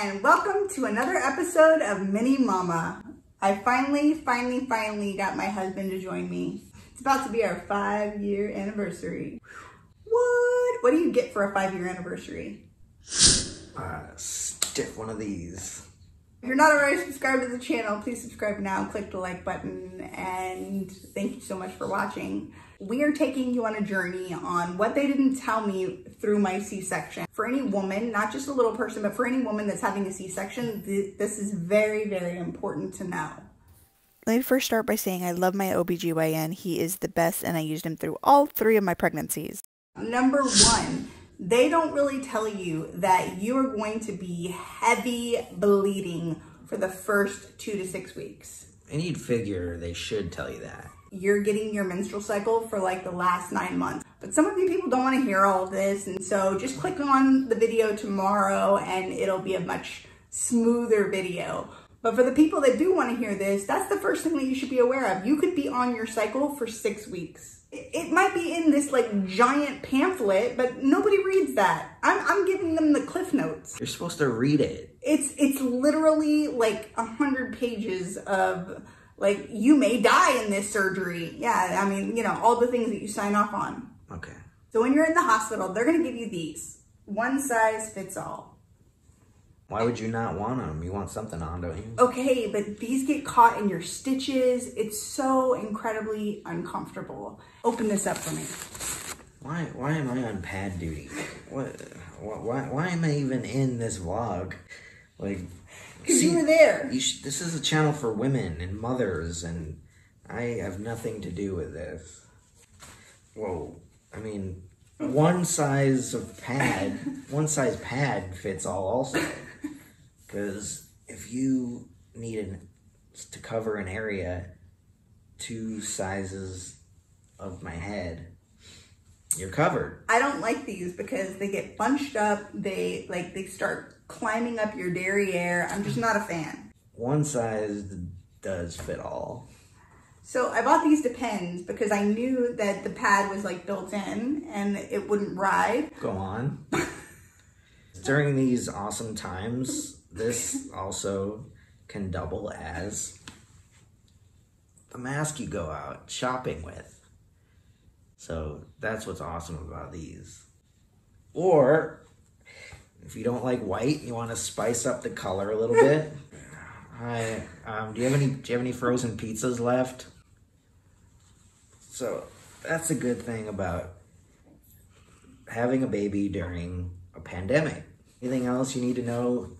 and welcome to another episode of Minimama. I finally got my husband to join me. It's about to be our 5-year anniversary. What do you get for a 5-year anniversary? Stick one of these. If you're not already subscribed to the channel, please subscribe now, click the like button, and thank you so much for watching. We are taking you on a journey on what they didn't tell me through my C-section. For any woman, not just a little person, but for any woman that's having a C-section, this is very, very important to know. Let me first start by saying I love my OBGYN. He is the best, and I used him through all 3 of my pregnancies. Number 1, they don't really tell you that you are going to be heavy bleeding for the first 2 to 6 weeks. And you'd figure they should tell you that. You're getting your menstrual cycle for like the last 9 months. But some of you people don't want to hear all of this, and so just click on the video tomorrow and it'll be a much smoother video. But for the people that do want to hear this, that's the first thing that you should be aware of. You could be on your cycle for 6 weeks. It might be in this like giant pamphlet, but nobody reads that. I'm giving them the cliff notes. You're supposed to read it. It's literally like 100 pages of like, you may die in this surgery. Yeah, I mean, you know, all the things that you sign off on. Okay. So when you're in the hospital, they're gonna give you these. One size fits all. Why would you not want them? You want something on, don't you? Okay, but these get caught in your stitches. It's so incredibly uncomfortable. Open this up for me. Why am I on pad duty? Why am I even in this vlog? Like, because you were there. This is a channel for women and mothers, and I have nothing to do with this. Whoa, I mean, one size pad fits all also. Because if you need to cover an area 2 sizes of my head, you're covered. I don't like these because they get bunched up. They start climbing up your derriere. I'm just not a fan. One size does fit all. So I bought these Depends because I knew that the pad was like built in and it wouldn't ride. Go on. During these awesome times, this also can double as the mask you go out shopping with. So that's what's awesome about these. Or if you don't like white, you want to spice up the color a little bit. Do you have any frozen pizzas left? So that's a good thing about having a baby during a pandemic. Anything else you need to know?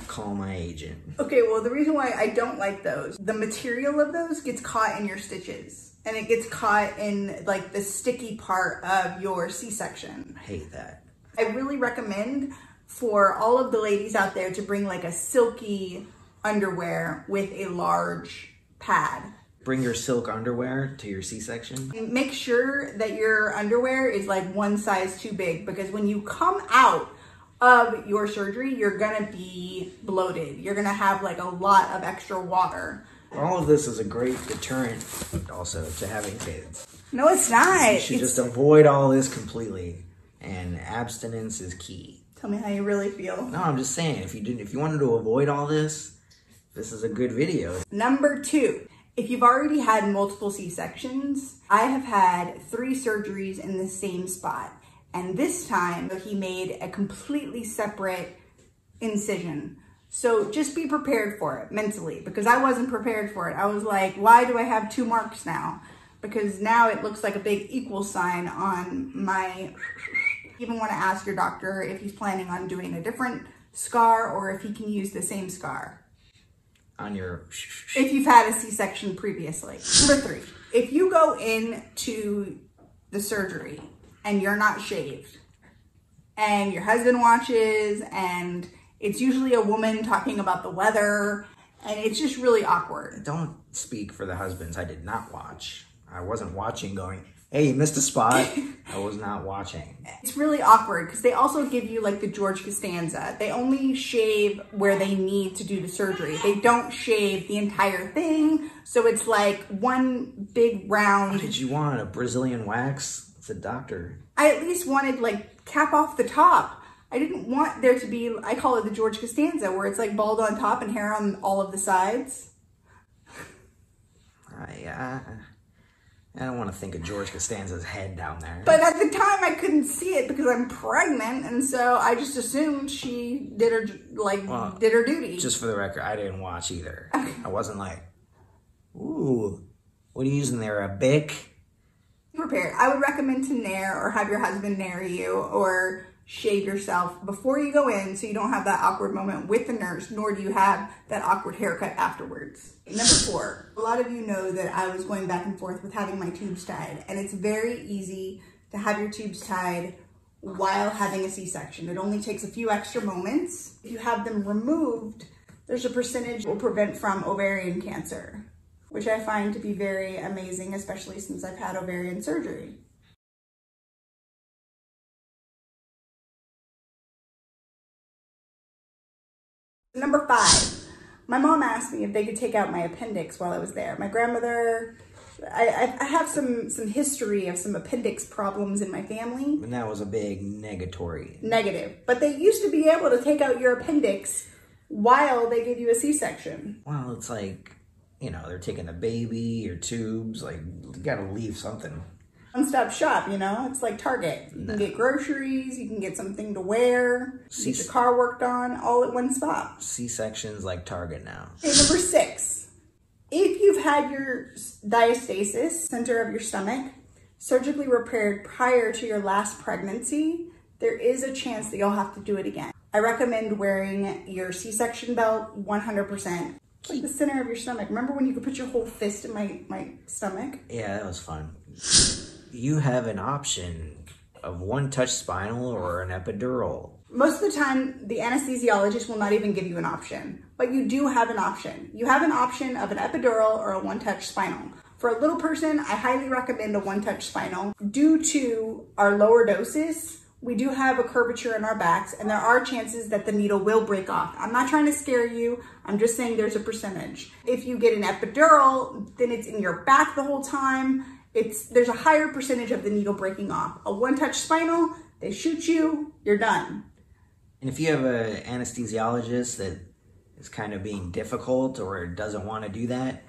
Call my agent. Okay, well, the reason why I don't like those, the material of those gets caught in your stitches, and it gets caught in like the sticky part of your C-section. I hate that. I really recommend for all of the ladies out there to bring like a silky underwear with a large pad. Bring your silk underwear to your C-section. Make sure that your underwear is like one size too big, because when you come out of your surgery, you're gonna be bloated. You're gonna have like a lot of extra water. All of this is a great deterrent also to having kids. No, it's not. You should just avoid all this completely, and abstinence is key. Tell me how you really feel. No, I'm just saying, if you wanted to avoid all this, this is a good video. Number 2, if you've already had multiple C-sections, I have had 3 surgeries in the same spot. And this time he made a completely separate incision. So just be prepared for it mentally, because I wasn't prepared for it. I was like, why do I have 2 marks now? Because now it looks like a big equal sign on my... You even want to ask your doctor if he's planning on doing a different scar or if he can use the same scar. On your... If you've had a C-section previously. Number 3, if you go into the surgery and you're not shaved, and your husband watches, and it's usually a woman talking about the weather, and it's just really awkward. Don't speak for the husbands. I did not watch. I wasn't watching going, hey, you missed a spot. I was not watching. It's really awkward because they also give you like the George Costanza. They only shave where they need to do the surgery. They don't shave the entire thing. So it's like one big round. What did you want? A Brazilian wax? It's a doctor. I at least wanted like cap off the top. I didn't want there to be, I call it the George Costanza, where it's like bald on top and hair on all of the sides. I don't want to think of George Costanza's head down there. But at the time, I couldn't see it because I'm pregnant, and so I just assumed she did her did her duty. Just for the record, I didn't watch either. I wasn't like, ooh, what are you using there? A Bic? Prepared. I would recommend to nair or have your husband nair you or shave yourself before you go in so you don't have that awkward moment with the nurse, nor do you have that awkward haircut afterwards. Number 4, a lot of you know that I was going back and forth with having my tubes tied, and it's very easy to have your tubes tied while having a C-section. It only takes a few extra moments. If you have them removed, there's a percentage that will prevent from ovarian cancer, which I find to be very amazing, especially since I've had ovarian surgery. Number 5, my mom asked me if they could take out my appendix while I was there. My grandmother, I have some history of some appendix problems in my family. And that was a big negatory. Negative. But they used to be able to take out your appendix while they give you a C-section. Well, it's like, you know, they're taking the baby, your tubes, like, you gotta leave something. One-stop shop, you know? It's like Target. You can get groceries, you can get something to wear, get your car worked on, all at one stop. C-section's like Target now. Okay, number 6. If you've had your diastasis, center of your stomach, surgically repaired prior to your last pregnancy, there is a chance that you'll have to do it again. I recommend wearing your C-section belt 100%. It's like the center of your stomach. Remember when you could put your whole fist in my stomach? Yeah, that was fun. You have an option of one-touch spinal or an epidural. Most of the time, the anesthesiologist will not even give you an option, but you do have an option. You have an option of an epidural or a one-touch spinal. For a little person, I highly recommend a one-touch spinal. Due to our lower doses, we do have a curvature in our backs, and there are chances that the needle will break off. I'm not trying to scare you. I'm just saying there's a percentage. If you get an epidural, then it's in your back the whole time. There's a higher percentage of the needle breaking off. A one-touch spinal, they shoot you, you're done. And if you have an anesthesiologist that is kind of being difficult or doesn't want to do that,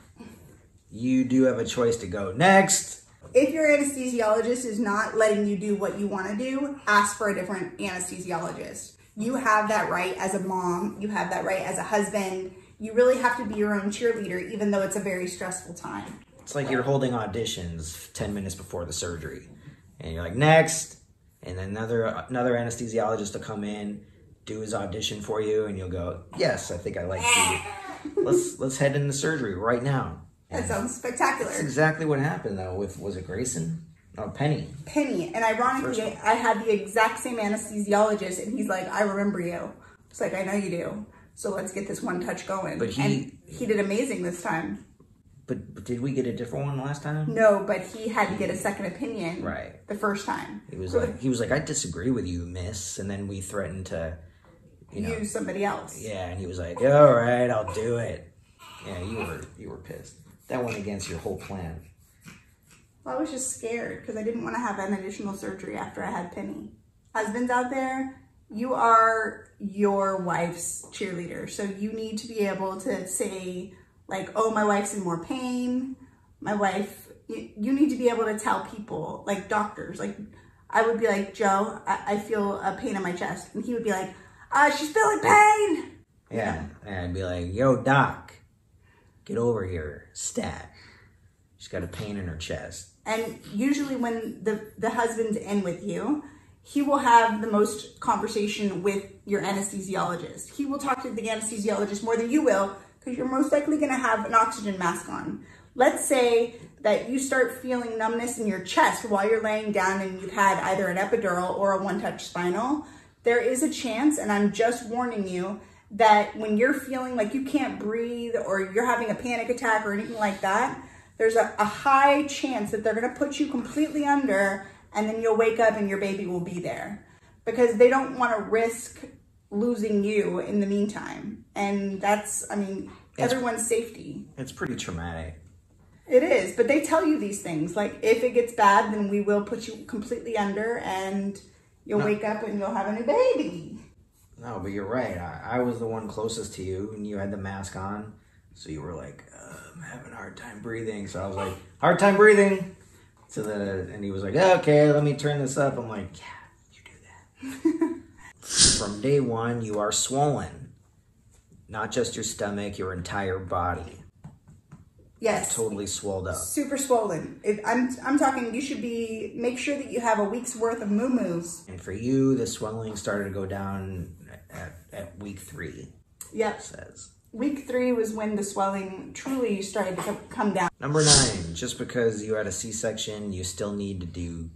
you do have a choice to go next. If your anesthesiologist is not letting you do what you want to do, ask for a different anesthesiologist. You have that right as a mom. You have that right as a husband. You really have to be your own cheerleader, even though it's a very stressful time. It's like you're holding auditions 10 minutes before the surgery. And you're like, next. And then another anesthesiologist will come in, do his audition for you, and you'll go, yes, I think I like you. Let's head into surgery right now. That sounds spectacular. That's exactly what happened, though, with, was it Grayson? Oh, Penny. Penny. And ironically, I had the exact same anesthesiologist, and he's like, I remember you. It's like, I know you do. So let's get this one touch going. But he did amazing this time. But did we get a different one last time? No, but he had to get a second opinion right the first time. He was like, I disagree with you, miss. And then we threatened to, use somebody else. Yeah, and he was like, all right, I'll do it. Yeah, you were pissed. That went against your whole plan. Well, I was just scared because I didn't want to have an additional surgery after I had Penny. Husbands out there, you are your wife's cheerleader. So you need to be able to say, like, oh, my wife's in more pain. My wife, you need to be able to tell people, like doctors. Like, I would be like, Joe, I feel a pain in my chest. And he would be like, she's feeling pain. Yeah, and I'd be like, yo, doc, get over here, stat. She's got a pain in her chest. And usually when the husband's in with you, he will have the most conversation with your anesthesiologist. He will talk to the anesthesiologist more than you will, because you're most likely going to have an oxygen mask on. Let's say that you start feeling numbness in your chest while you're laying down and you've had either an epidural or a one-touch spinal. There is a chance, and I'm just warning you, that when you're feeling like you can't breathe or you're having a panic attack or anything like that, there's a high chance that they're going to put you completely under, and then you'll wake up and your baby will be there, because they don't want to risk losing you in the meantime. And that's, I mean, everyone's safety. It's pretty traumatic. It is, but they tell you these things. Like, if it gets bad, then we will put you completely under, and You'll wake up and you'll have a new baby. No, but you're right. I was the one closest to you, and you had the mask on. So you were like, I'm having a hard time breathing. So I was like, hard time breathing. And he was like, okay, let me turn this up. I'm like, yeah, you do that. From day one, you are swollen. Not just your stomach, your entire body. Yes. It's totally swelled up. Super swollen. I'm talking, you should make sure that you have a week's worth of moo-moos. And for you, the swelling started to go down at week 3. Yep. It says. Week 3 was when the swelling truly started to come down. Number 9, just because you had a C-section, you still need to do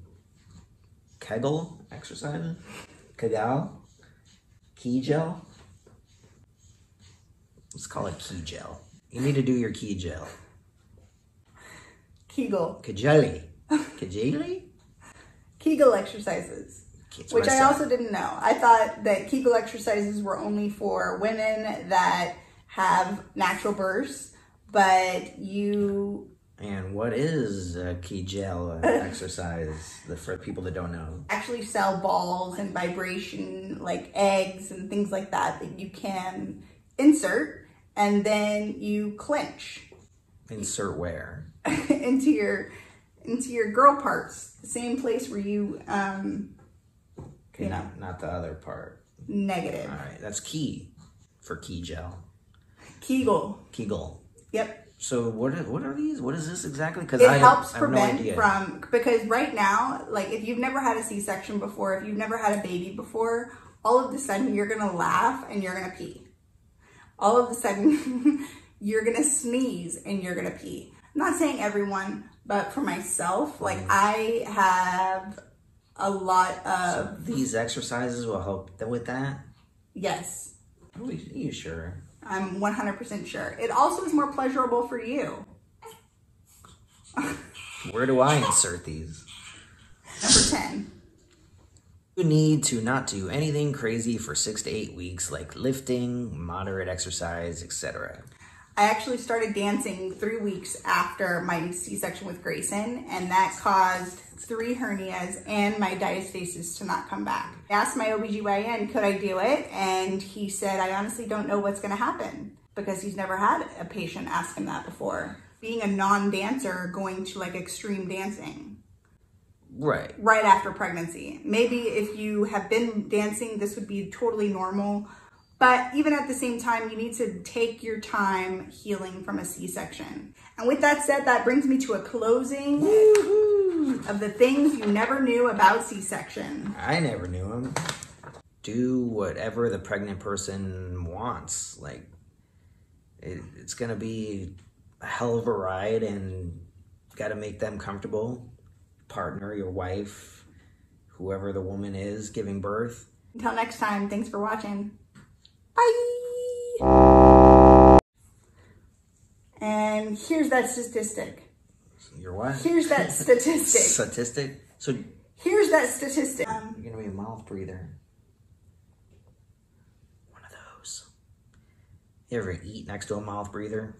Kegel exercises? Kegel? Kegel? Let's call it Kegel. You need to do your Kegel. Kegel. Kegeli. Kegeli? Kegel exercises. Which I also didn't know. I thought that Kegel exercises were only for women that have natural births, but you... And what is a Kegel exercise for people that don't know? Actually sell balls and vibration, like eggs and things like that you can insert, and then you clench. Insert where? into your girl parts. The same place where you, Okay, not the other part. Negative. All right, that's key for Kegel. Kegel. Yep. So what are these? What is this exactly? Because it helps prevent because right now, like if you've never had a C-section before, if you've never had a baby before, all of a sudden you're gonna laugh and you're gonna pee. All of a sudden you're gonna sneeze and you're gonna pee. I'm not saying everyone, but for myself, like I have a lot of... So these exercises will help with that? Yes. Are you sure? I'm 100% sure. It also is more pleasurable for you. Where do I insert these? Number 10. You need to not do anything crazy for 6 to 8 weeks, like lifting, moderate exercise, etc. I actually started dancing 3 weeks after my C-section with Grayson, and that caused 3 hernias and my diastasis to not come back. I asked my OBGYN, could I do it? And he said, I honestly don't know what's gonna happen, because he's never had a patient ask him that before. Being a non-dancer, going to like extreme dancing. Right. Right after pregnancy. Maybe if you have been dancing, this would be totally normal. But even at the same time, you need to take your time healing from a C-section. And with that said, that brings me to a closing of the things you never knew about C-section. I never knew them. Do whatever the pregnant person wants. Like, it's going to be a hell of a ride, and you got to make them comfortable. Partner, your wife, whoever the woman is giving birth. Until next time, thanks for watching. Bye. And here's that statistic. Your what? Here's that statistic. Statistic? So here's that statistic. You're gonna be a mouth breather. One of those. You ever eat next to a mouth breather?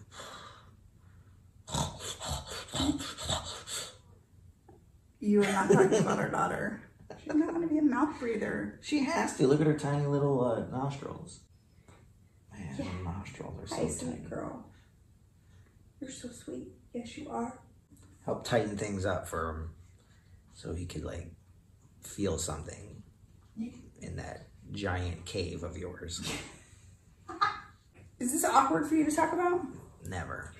You are not talking about our daughter. She's not gonna be a mouth breather. She has to. Look at her tiny little nostrils. Man, Yeah. her nostrils are so Hi, tiny. sweet girl. You're so sweet. Yes, you are. Help tighten things up for him so he could like feel something in that giant cave of yours. Is this awkward for you to talk about? Never.